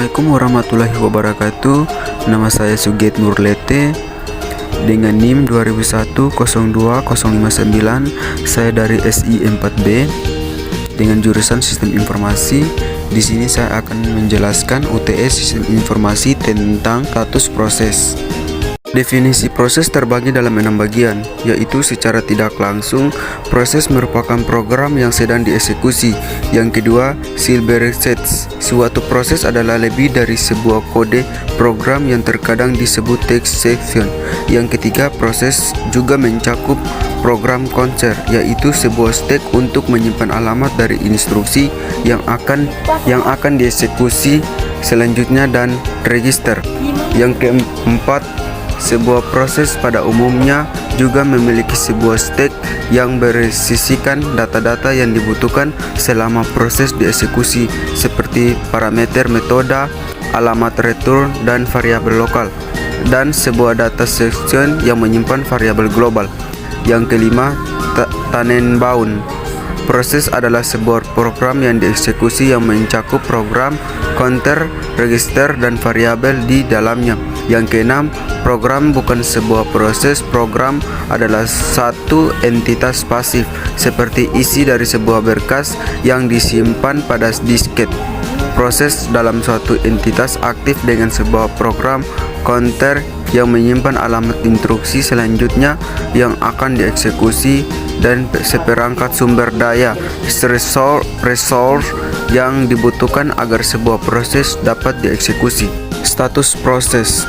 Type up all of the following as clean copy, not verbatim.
Assalamualaikum warahmatullahi wabarakatuh. Nama saya Suget Nurlete dengan NIM 2001-02-059. Saya dari SI 4B dengan jurusan Sistem Informasi. Di sini saya akan menjelaskan UTS Sistem Informasi tentang status proses. Definisi proses terbagi dalam 6 bagian, yaitu secara tidak langsung, proses merupakan program yang sedang dieksekusi. Yang kedua, Silberschatz, suatu proses adalah lebih dari sebuah kode program yang terkadang disebut text section. Yang ketiga, proses juga mencakup program konser, yaitu sebuah stack untuk menyimpan alamat dari instruksi yang akan dieksekusi selanjutnya, dan register. Yang keempat, sebuah proses pada umumnya juga memiliki sebuah stack yang berisikan data-data yang dibutuhkan selama proses dieksekusi, seperti parameter metode, alamat return, dan variabel lokal, dan sebuah data section yang menyimpan variabel global. Yang kelima, Tannenbaum. Proses adalah sebuah program yang dieksekusi yang mencakup program, counter, register, dan variabel di dalamnya. Yang keenam, program bukan sebuah proses. Program adalah satu entitas pasif, seperti isi dari sebuah berkas yang disimpan pada disket. Proses dalam suatu entitas aktif dengan sebuah program, counter yang menyimpan alamat instruksi selanjutnya yang akan dieksekusi, dan seperangkat sumber daya resource yang dibutuhkan agar sebuah proses dapat dieksekusi. Status proses.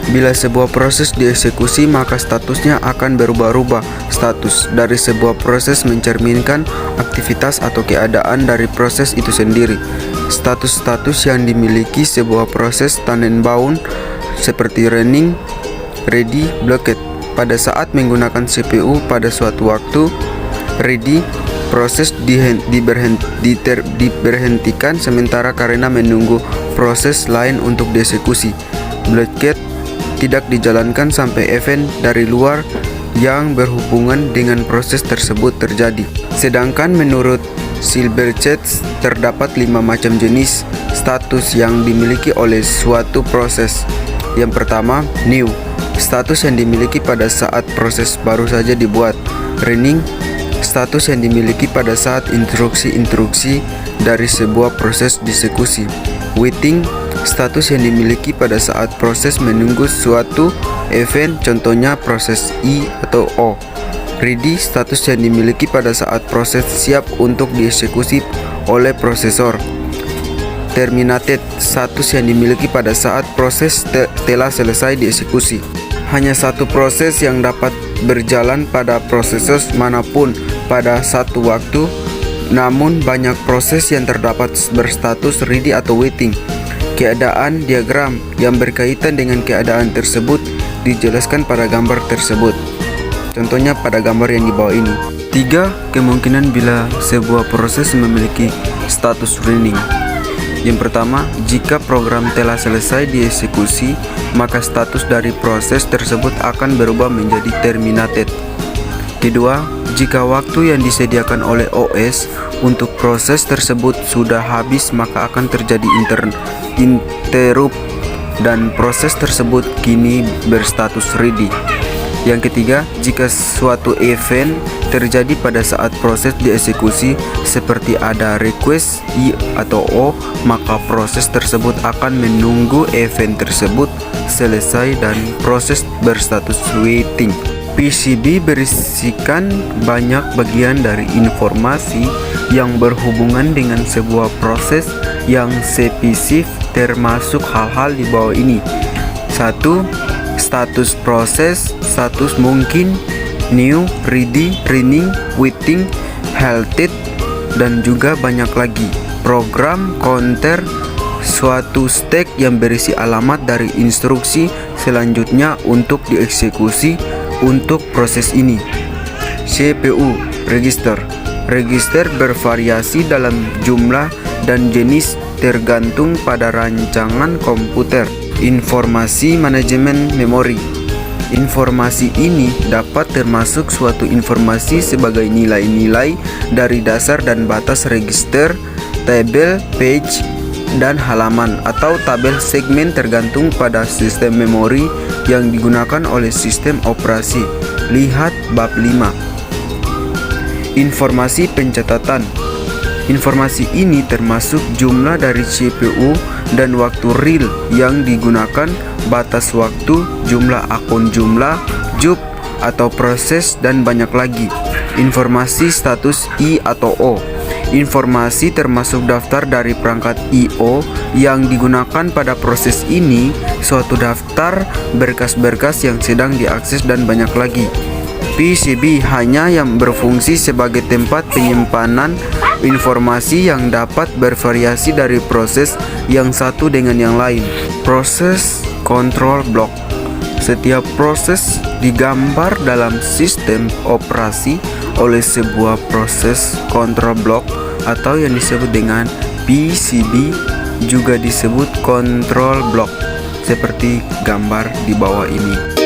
Bila sebuah proses dieksekusi, maka statusnya akan berubah-ubah. Status dari sebuah proses mencerminkan aktivitas atau keadaan dari proses itu sendiri. Status-status yang dimiliki sebuah proses Tannenbaum seperti running, ready, blocked. Pada saat menggunakan CPU pada suatu waktu, ready, proses diberhentikan sementara karena menunggu proses lain untuk dieksekusi. Blocked tidak dijalankan sampai event dari luar yang berhubungan dengan proses tersebut terjadi. Sedangkan menurut Silberschatz terdapat 5 macam jenis status yang dimiliki oleh suatu proses. Yang pertama, new, status yang dimiliki pada saat proses baru saja dibuat. Running, status yang dimiliki pada saat instruksi-instruksi dari sebuah proses dieksekusi. Waiting, status yang dimiliki pada saat proses menunggu suatu event, contohnya proses I atau O. Ready, status yang dimiliki pada saat proses siap untuk dieksekusi oleh prosesor. Terminated, status yang dimiliki pada saat proses telah selesai dieksekusi. Hanya satu proses yang dapat berjalan pada prosesor manapun pada satu waktu, namun banyak proses yang terdapat berstatus ready atau waiting. Keadaan diagram yang berkaitan dengan keadaan tersebut dijelaskan pada gambar tersebut. Contohnya pada gambar yang di bawah ini. 3 kemungkinan bila sebuah proses memiliki status running. Yang pertama, jika program telah selesai dieksekusi, maka status dari proses tersebut akan berubah menjadi terminated. Kedua, jika waktu yang disediakan oleh OS untuk proses tersebut sudah habis, maka akan terjadi interrupt dan proses tersebut kini berstatus ready. Yang ketiga, jika suatu event terjadi pada saat proses dieksekusi seperti ada request I atau O, maka proses tersebut akan menunggu event tersebut selesai dan proses berstatus waiting. PCB berisikan banyak bagian dari informasi yang berhubungan dengan sebuah proses yang spesifik, termasuk hal-hal di bawah ini. 1. Status proses, status mungkin, new, ready, running, waiting, halted, dan juga banyak lagi. Program, counter, suatu stack yang berisi alamat dari instruksi selanjutnya untuk dieksekusi untuk proses ini. CPU, register. Register bervariasi dalam jumlah dan jenis tergantung pada rancangan komputer. Informasi manajemen memori. Informasi ini dapat termasuk suatu informasi sebagai nilai-nilai dari dasar dan batas register, tabel, page, dan halaman atau tabel segmen tergantung pada sistem memori yang digunakan oleh sistem operasi. Lihat bab 5. Informasi pencatatan. Informasi ini termasuk jumlah dari CPU dan waktu real yang digunakan, batas waktu, jumlah akun, jumlah job atau proses, dan banyak lagi. Informasi status I atau O. Informasi termasuk daftar dari perangkat I/O yang digunakan pada proses ini, suatu daftar berkas-berkas yang sedang diakses, dan banyak lagi. PCB hanya yang berfungsi sebagai tempat penyimpanan informasi yang dapat bervariasi dari proses yang satu dengan yang lain. Proses control block. Setiap proses digambar dalam sistem operasi oleh sebuah proses control block atau yang disebut dengan PCB, juga disebut control block seperti gambar di bawah ini.